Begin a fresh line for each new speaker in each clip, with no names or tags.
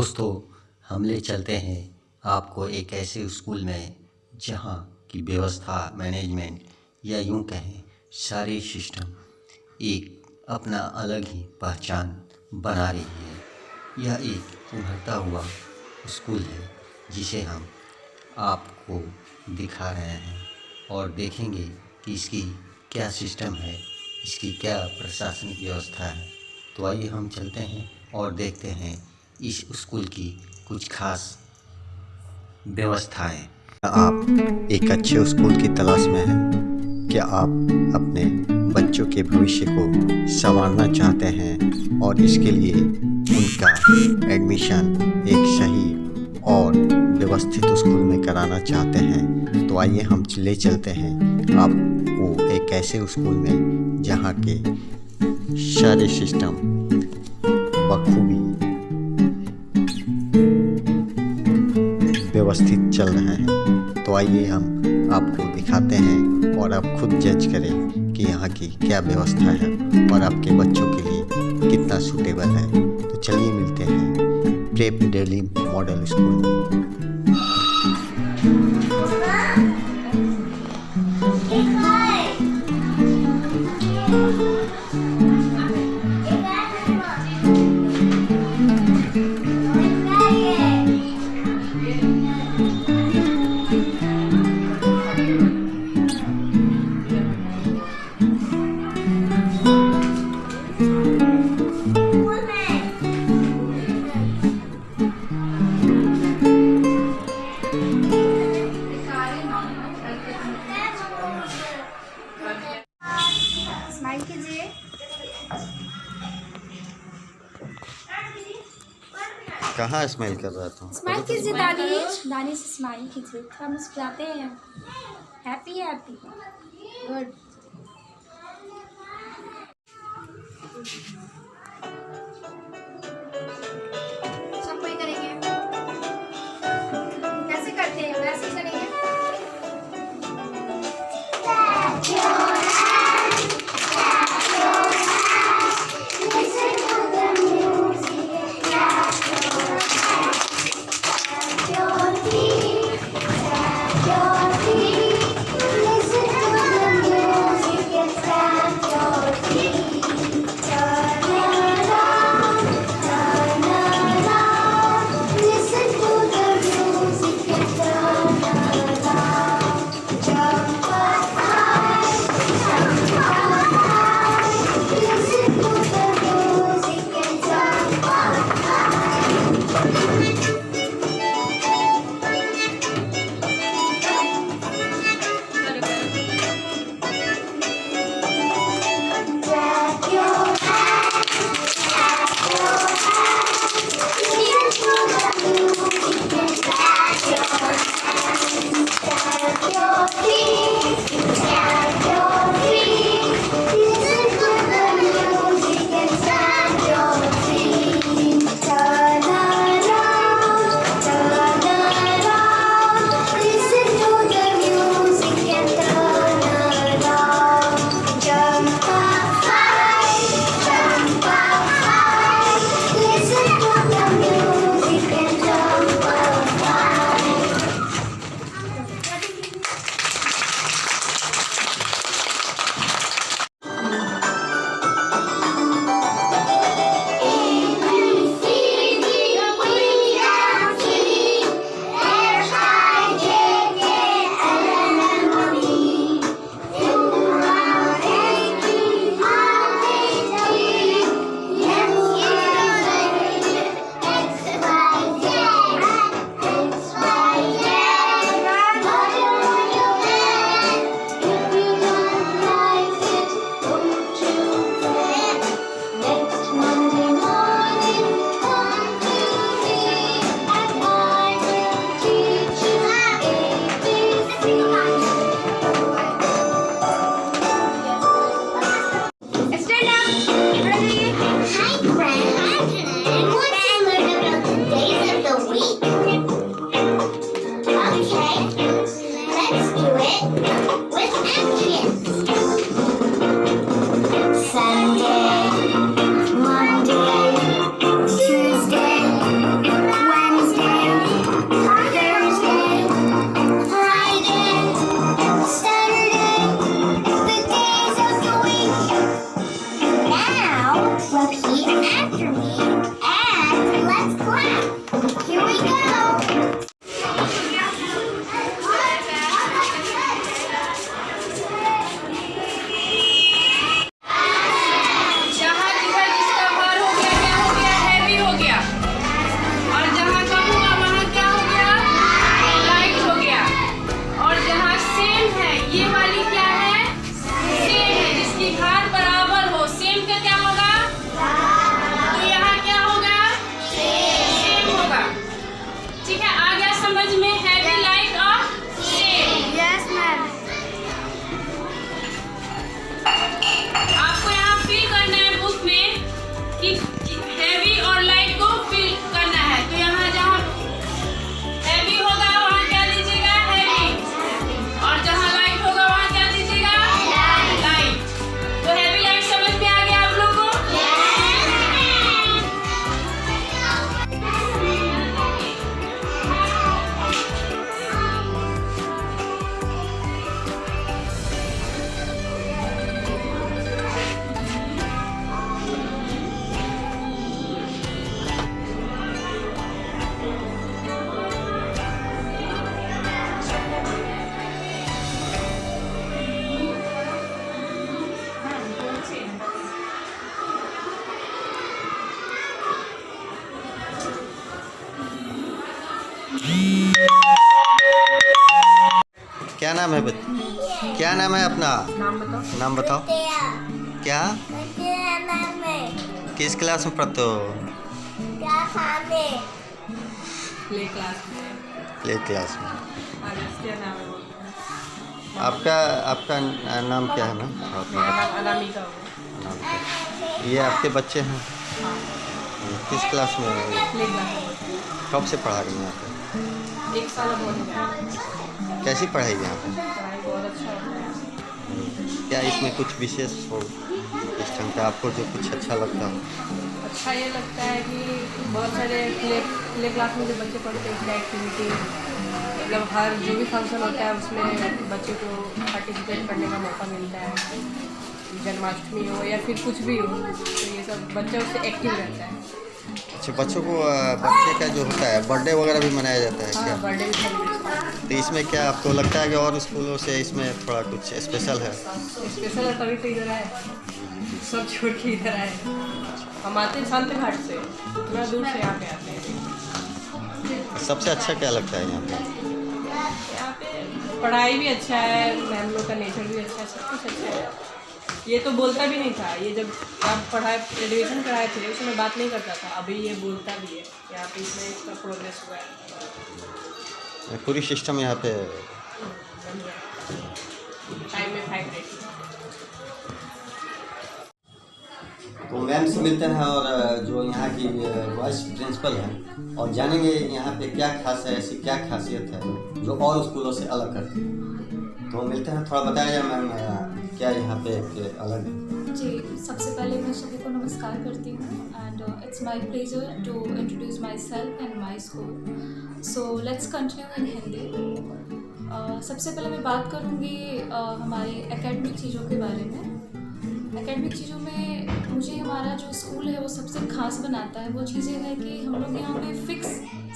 दोस्तों, हम ले चलते हैं आपको एक ऐसे स्कूल में जहाँ की व्यवस्था, मैनेजमेंट या यूँ कहें सारे सिस्टम एक अपना अलग ही पहचान बना रही है। यह एक उभरता हुआ स्कूल है जिसे हम आपको दिखा रहे हैं और देखेंगे कि इसकी क्या सिस्टम है, इसकी क्या प्रशासनिक व्यवस्था है। तो आइए हम चलते हैं और देखते हैं इस स्कूल की कुछ खास व्यवस्थाएं। आप एक अच्छे स्कूल की तलाश में हैं? क्या आप अपने बच्चों के भविष्य को संवारना चाहते हैं और इसके लिए उनका एडमिशन एक सही और व्यवस्थित स्कूल में कराना चाहते हैं? तो आइए हम ले चलते हैं आपको एक ऐसे स्कूल में जहां के सारे सिस्टम बखूबी व्यवस्थित चल रहे हैं। तो आइए हम आपको दिखाते हैं और आप खुद जज करें कि यहाँ की क्या व्यवस्था है और आपके बच्चों के लिए कितना सूटेबल है। तो चलिए मिलते हैं प्रेप दिल्ली मॉडल स्कूल में।
स्माइल कीजिए।
कहाँ स्माइल कर रहा था?
स्माइल कीजिए दानिश, दानिश स्माइल कीजिए। थोड़ा मुस्कुराते हैं। Happy happy good. सब कोई करेंगे, कैसे करते हैं वैसे ही करेंगे।
Sunday, Monday, Tuesday,
क्या नाम है बच्चे? क्या नाम है अपना? नाम बताओ। क्या? किस क्लास में पढ़ते हो? प्ले क्लास में। आपका नाम क्या है मैम?
अनामिका।
ये आपके बच्चे हैं? किस क्लास में? कब से पढ़ा रही हैं यहाँ पे?
1 साल हो गया।
कैसी पढ़ाई है यहाँ पे?
पढ़ाई बहुत अच्छा होता है।
क्या इसमें कुछ विशेष हो इस टाइम पे आपको जो कुछ अच्छा लगता हो?
अच्छा ये लगता है कि बहुत सारे प्ले क्लास में जो बच्चे पढ़ते हैं उसका एक्टिविटी, मतलब हर जो भी फंक्शन होता है उसमें बच्चे को पार्टिसिपेट करने का मौका मिलता है। जन्माष्टमी हो या फिर कुछ भी हो, तो ये सब बच्चा उससे एक्टिव रहता है।
अच्छा, बच्चों को बच्चे का जो होता है बर्थडे वगैरह भी मनाया जाता है क्या?
हाँ, बर्थडे भी सेलिब्रेट।
तो इसमें क्या आपको लगता है कि और स्कूलों से इसमें थोड़ा कुछ स्पेशल है?
स्पेशल है तभी तो इधर आए, सब छोड़ के इधर आए। हम आते हैं शांति घाट से, इतना दूर से यहाँ पे आते हैं।
सबसे अच्छा क्या लगता है यहाँ पे?
यहाँ पे पढ़ाई भी अच्छा है, मैम लोग का नेचर भी अच्छा है, सब कुछ अच्छा है। ये तो बोलता भी नहीं था, ये जब आप पढ़ाई एडमिशन कराए थे उस समय बात नहीं करता था, अभी ये बोलता भी है। यहाँ पे इसमें इसका प्रोग्रेस हुआ है।
पूरी सिस्टम यहाँ पे
टाइम में 5 रेट।
तो मैम से मिलते हैं और जो यहाँ की वाइस प्रिंसिपल हैं और जानेंगे यहाँ पे क्या खास है, ऐसी क्या खासियत है जो और स्कूलों से अलग करती है। तो मिलते हैं, थोड़ा बताइए मैम क्या यहाँ पे अलग है?
जी, सबसे पहले मैं सभी को नमस्कार करती हूँ and it's my pleasure to introduce myself and my school. So let's continue in Hindi. सबसे पहले मैं बात करूँगी हमारी एकेडमिक चीज़ों के बारे में। एकेडमिक चीज़ों में मुझे हमारा जो स्कूल है वो सबसे खास बनाता है वो चीज़ें है कि हम लोग यहाँ पे फिक्स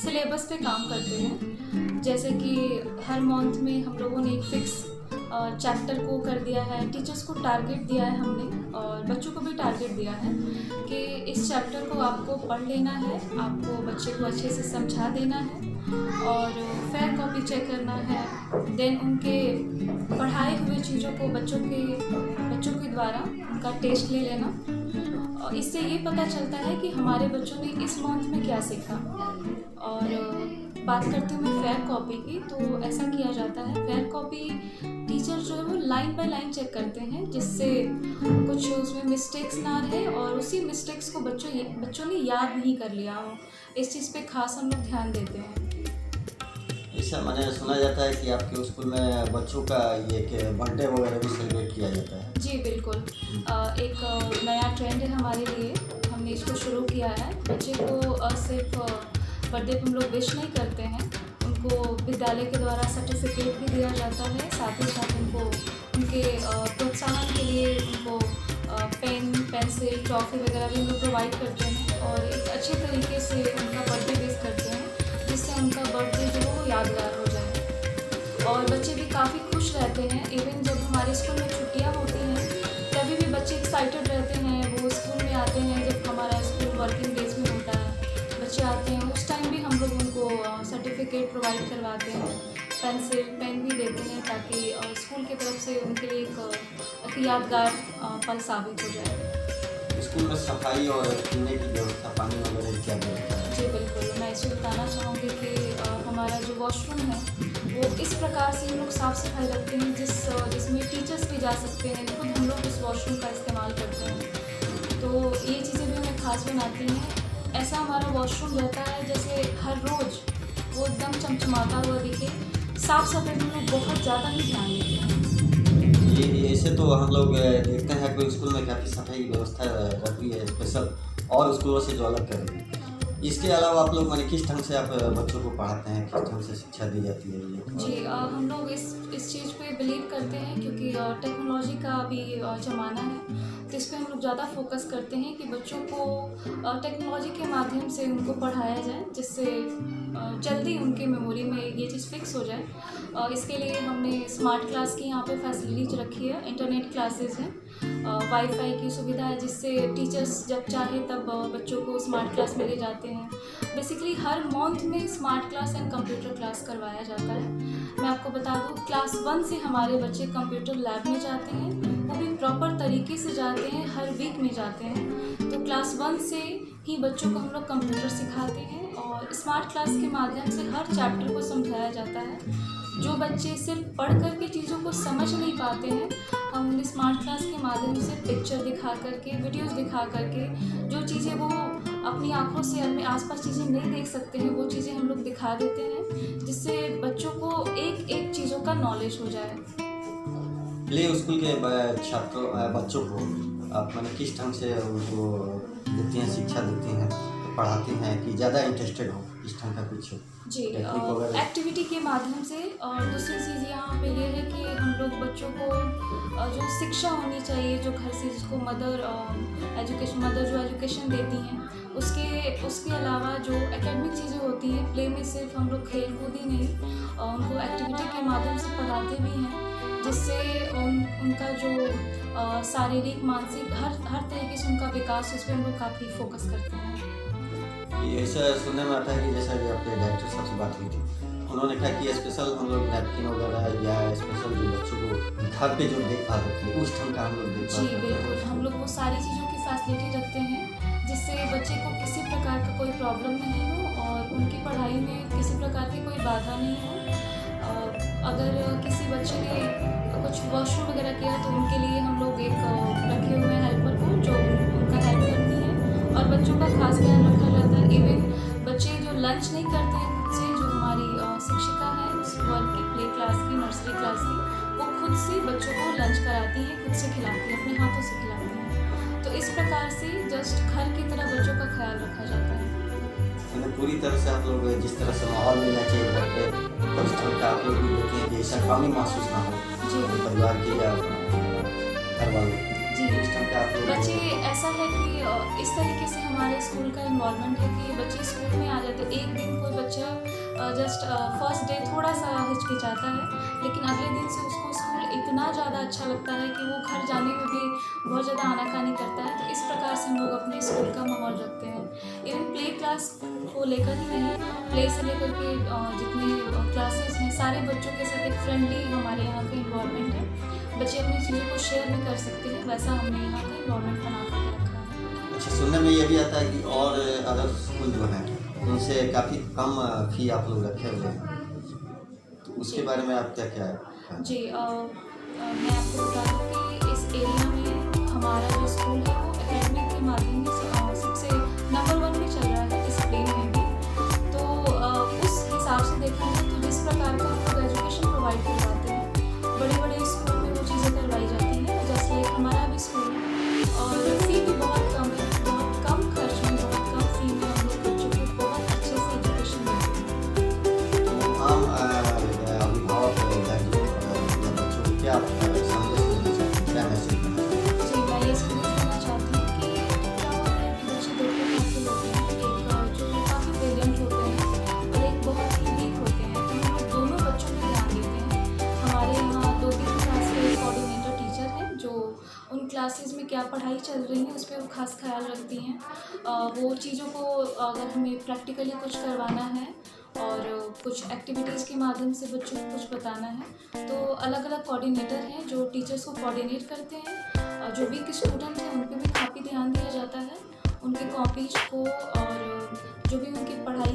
सिलेबस पे काम करते हैं। जैसे कि हर मंथ में हम लोगों ने एक फिक्स चैप्टर को कर दिया है, टीचर्स को टारगेट दिया है हमने और बच्चों को भी टारगेट दिया है कि इस चैप्टर को आपको पढ़ लेना है, आपको बच्चे को अच्छे से समझा देना है और फेयर कॉपी चेक करना है। देन उनके पढ़ाए हुए चीज़ों को बच्चों के द्वारा उनका टेस्ट ले लेना और इससे ये पता चलता है कि हमारे बच्चों ने इस मंथ में क्या सीखा। और बात करती हूँ मैं फेयर कॉपी की, तो ऐसा किया जाता है फेयर कॉपी टीचर जो है वो लाइन बाय लाइन चेक करते हैं जिससे कुछ उसमें मिस्टेक्स ना रहे और उसी मिस्टेक्स को बच्चों ने याद नहीं कर लिया हो। इस चीज़ पे खास हम लोग ध्यान देते हैं।
ऐसा मैंने सुना जाता है कि आपके स्कूल में बच्चों का ये कि बर्थडे वगैरह भी सेलिब्रेट किया जाता है।
जी बिल्कुल, एक नया ट्रेंड है हमारे लिए, हमने इसको शुरू किया है। बच्चे को सिर्फ बर्थडे पर हम लोग विश नहीं करते हैं, उनको विद्यालय के द्वारा सर्टिफिकेट भी दिया जाता है, साथ ही साथ उनको उनके प्रोत्साहन के लिए उनको पेन, पेंसिल, ट्रॉफी वगैरह भी हम लोग प्रोवाइड करते हैं और एक अच्छे तरीके से उनका बर्थडे विश करते हैं जिससे उनका बर्थडे जो है वो यादगार हो जाए। और बच्चे भी काफ़ी खुश रहते हैं। इवन जब हमारे स्कूल में छुट्टियाँ होती हैं तभी भी बच्चे एक्साइटेड रहते हैं, वो स्कूल में आते हैं। जब हमारा स्कूल वर्किंग डेज में होता है बच्चे आते हैं, उस टाइम भी हम लोग उनको सर्टिफिकेट प्रोवाइड करवाते हैं, पेंसिल, पेन भी देते हैं ताकि स्कूल की तरफ से उनके लिए एक यादगार पल साबित हो जाए।
स्कूल में सफाई और पीने की व्यवस्था, पानी वगैरह क्या व्यवस्था है?
जी बिल्कुल, मैं इसे बताना चाहूँगी कि हमारा जो वॉशरूम है वो इस प्रकार से हम लोग साफ़ सफाई रखते हैं जिसमें टीचर्स भी जा सकते हैं। खुद हम लोग उस वॉशरूम का इस्तेमाल करते हैं, तो ये चीज़ें भी हमें खास बनाती हैं। ऐसा हमारा वॉशरूम रहता है जैसे हर रोज़ वो एकदम चमचमाता हुआ दिखे। साफ़ सफाई में लोग बहुत ज़्यादा ही ध्यान देते हैं।
ये ऐसे तो हम लोग देखते हैं कि स्कूल में काफ़ी सफाई व्यवस्था रहती है स्पेशल और स्कूलों से जो अलग कर रही है। इसके अलावा आप लोग माने किस ढंग से आप बच्चों को पढ़ाते हैं, किस ढंग से शिक्षा दी जाती है?
जी हम लोग इस चीज़ पे बिलीव करते हैं क्योंकि टेक्नोलॉजी का भी ज़माना है, तो इस पे हम लोग ज़्यादा फोकस करते हैं कि बच्चों को टेक्नोलॉजी के माध्यम से उनको पढ़ाया जाए, जिससे जल्दी उनके मेमोरी में ये चीज़ फिक्स हो जाए। इसके लिए हमने स्मार्ट क्लास की यहाँ पे फैसिलिटीज रखी है, इंटरनेट क्लासेस हैं, वाईफाई की सुविधा है, जिससे टीचर्स जब चाहे तब बच्चों को स्मार्ट क्लास में ले जाते हैं। बेसिकली हर मंथ में smart class and computer class करवाया जाता है। मैं आपको बता दूँ, क्लास 1 से हमारे बच्चे कंप्यूटर लैब में जाते हैं, वो भी प्रॉपर तरीके से जाते हैं, हर वीक में जाते हैं। तो क्लास 1 से ही बच्चों को हम लोग कंप्यूटर सिखाते हैं और स्मार्ट क्लास के माध्यम से हर चैप्टर को समझाया जाता है। जो बच्चे सिर्फ पढ़ कर के चीज़ों को समझ नहीं पाते हैं, हम उन्हें स्मार्ट क्लास के माध्यम से पिक्चर दिखा करके, वीडियोस दिखा करके, जो चीज़ें वो अपनी आंखों से अपने आसपास चीज़ें नहीं देख सकते हैं, वो चीज़ें हम लोग दिखा देते हैं, जिससे बच्चों को एक एक चीज़ों का नॉलेज हो जाए।
प्ले स्कूल के बच्चों को आप मैंने किस ढंग से उनको देती हैं, शिक्षा देती हैं, पढ़ाती हैं कि ज़्यादा इंटरेस्टेड हो इस ढंग का कुछ
जी,
टेक्निक वगैरह?
एक्टिविटी के माध्यम से। और दूसरी चीज़ यहाँ पे ये है कि हम लोग बच्चों को जो शिक्षा होनी चाहिए, जो घर से जिसको मदर जो एजुकेशन देती हैं, उसके अलावा जो एकेडमिक चीज़ें होती हैं, प्ले में सिर्फ हम लोग खेल कूद ही नहीं, उनको एक्टिविटी के माध्यम से पढ़ाते भी हैं, जिससे उनका जो शारीरिक मानसिक हर तरीके से उनका विकास, उस पर हम लोग काफ़ी फोकस करते हैं।
ये ऐसा सुनने में आता है कि जैसा कि आपके डायरेक्टर साहब से बात हुई थी, उन्होंने कहा कि स्पेशल हम लोग नैपकिन वगैरह या स्पेशल जो बच्चों को घर पे जो देखभाल होती है उस ढंग का हम लोग देखभाल
जी
करते हैं।
बिल्कुल, हम लोग वो सारी चीज़ों की फैसिलिटी रखते हैं, जिससे बच्चे को किसी प्रकार का कोई प्रॉब्लम नहीं हो और उनकी पढ़ाई में किसी प्रकार की कोई बाधा नहीं हो। अगर किसी बच्चे ने कुछ वॉशरूम वगैरह किया तो उनके लिए हम लोग एक रखे हुए हैं हेल्पर को, जो उनका हेल्प करती है और बच्चों का खास ध्यान रखा जाता है। इवन बच्चे जो लंच नहीं करते हैं खुद से, जो हमारी शिक्षिका है उस वर्ग की, प्ले क्लास की, नर्सरी क्लास की, वो खुद से बच्चों को लंच कराती हैं, खुद से खिलाती हैं, अपने हाथों से खिलाती हैं। तो इस प्रकार से जस्ट घर की तरह बच्चों का ख्याल रखा जाता है।
पूरी तरह से आप लोग जिस तरह से माहौल मिलना चाहिए घर पे, उस ढंग का आप लोग भी देखें कि ऐसा कमी महसूस ना हो
जी
परिवार की या घर वालों
जी,
इस ढंग का आप लोग
बच्चे ऐसा है कि इस तरीके से हमारे स्कूल का इन्वॉल्वमेंट है कि बच्चे स्कूल में आ जाते हैं। एक दिन कोई बच्चा जस्ट फर्स्ट डे थोड़ा सा हिचकिचाता है, लेकिन अगले दिन से उसको स्कूल इतना ज़्यादा अच्छा लगता है कि वो घर जाने में भी बहुत ज़्यादा आनाकानी करता है। तो इस प्रकार से हम लोग अपने स्कूल का माहौल रखते हैं। इवन प्ले क्लास को लेकर ही नहीं, प्ले से लेकर के जितने क्लासेस हैं, सारे बच्चों के साथ एक फ्रेंडली हमारे यहाँ का इन्वॉल्वमेंट है। बच्चे अपनी चीज़ों को शेयर भी कर सकते हैं, वैसा हमने यहाँ का इन्वॉल्वमेंट बना कर रखा है।
अच्छा, सुनने में ये भी आता है कि और अदर स्कूल जो हैं उनसे काफ़ी कम फी आप लोग रखे हुए हैं, तो उसके बारे में आप क्या है?
जी, मैं आपको बता दूँ कि इस एरिया में हमारा जो स्कूल है वो एकेडमिक के माध्यम से सबसे नंबर 1 में चल रहा है इस प्ले में भी। तो उस हिसाब से देखा जाए तो जिस प्रकार का हम लोग एजुकेशन प्रोवाइड करवाते हैं, बड़े बड़े स्कूल में वो चीज़ें करवाई जाती हैं, जैसे लाइक हमारा भी स्कूल है और फी भी बहुत कम है, बहुत कम खर्च में, बहुत कम फी में हम लोग बच्चों को बहुत अच्छे से एजुकेशन देते हैं।
तो आम अभिभावक बच्चों को क्या संदेश देना चाहते हैं, क्या मैसेज देना चाहते हैं?
जी, मैं ये संदेश देना चाहती हूँ कि क्या होता है कि बच्चे दो प्रकार के होते हैं, एक जो काफ़ी ब्रिलियंट होते हैं और एक बहुत ही वीक होते हैं। तो हम लोग दोनों बच्चों पे ध्यान देते हैं। हमारे यहाँ 2-3 क्लास के कोऑर्डिनेटर टीचर हैं, जो उन क्लासेस में क्या पढ़ाई चल रही है उस पर वो खास ख्याल रखती हैं। वो चीज़ों को अगर हमें प्रैक्टिकली कुछ करवाना है और कुछ एक्टिविटीज़ के माध्यम से बच्चों को कुछ बताना है, तो अलग अलग कोऑर्डिनेटर हैं जो टीचर्स को कोऑर्डिनेट करते हैं। जो वीक स्टूडेंट हैं उन पर भी काफ़ी ध्यान दिया जाता है, उनके कॉपीज को, और जो भी उनकी पढ़ाई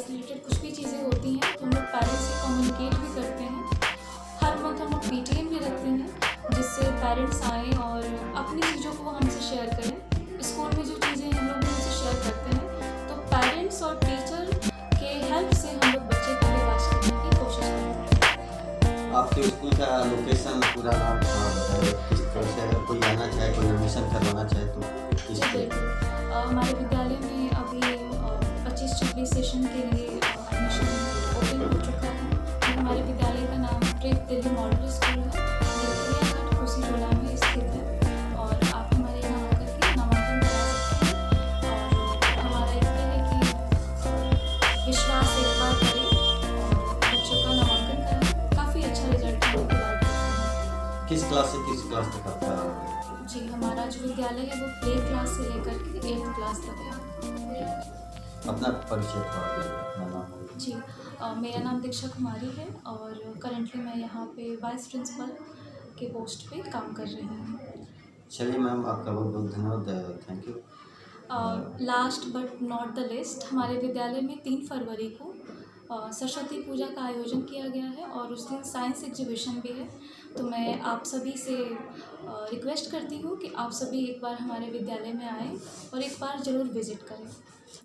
से रिलेटेड कुछ भी चीज़ें होती हैं तो हम लोग पेरेंट्स से कम्युनिकेट भी करते हैं। हर मंथ हम लोग PTM भी रखते हैं, जिससे पेरेंट्स आएँ और अपनी चीज़ों को वो हमसे शेयर करें। स्कूल में जो चीज़ें हम लोग भी उनसे शेयर करते हैं, तो पेरेंट्स और टीचर के हेल्प से हम लोग बच्चे को विकास करने की कोशिश करते हैं।
आपके स्कूल का लोकेशन पूरा नाम बताइए, किस तरह से अगर कोई आना चाहे, कोई एडमिशन करवाना चाहे तो किस
जी
तरह?
बिल्कुल, हमारे विद्यालय में अभी 25-26 सेशन के लिए एडमिशन ओपन हो चुका है। हमारे विद्यालय का नाम प्रेप दिल्ली मॉडल स्कूल है, जो कुसियाघाट, कुशीजोड़ा में स्थित है। और
किस क्लास से किस क्लास तक आपका?
जी, हमारा जो विद्यालय है वो प्ले क्लास से लेकर के 8th क्लास तक है।
अपना परिचय थोड़ा दीजिए, अपना नाम और-
जी, मेरा नाम दीक्षा कुमारी है और करंटली मैं यहाँ पे वाइस प्रिंसिपल के पोस्ट पे काम कर रही हूँ।
चलिए मैम, आपका बहुत बहुत धन्यवाद, thank you.
Last but not the list, हमारे विद्यालय में 3 फरवरी को सरस्वती पूजा का आयोजन किया गया है और उस दिन साइंस एग्जीबिशन भी है। तो मैं आप सभी से रिक्वेस्ट करती हूँ कि आप सभी एक बार हमारे विद्यालय में आएँ और एक बार ज़रूर विज़िट करें।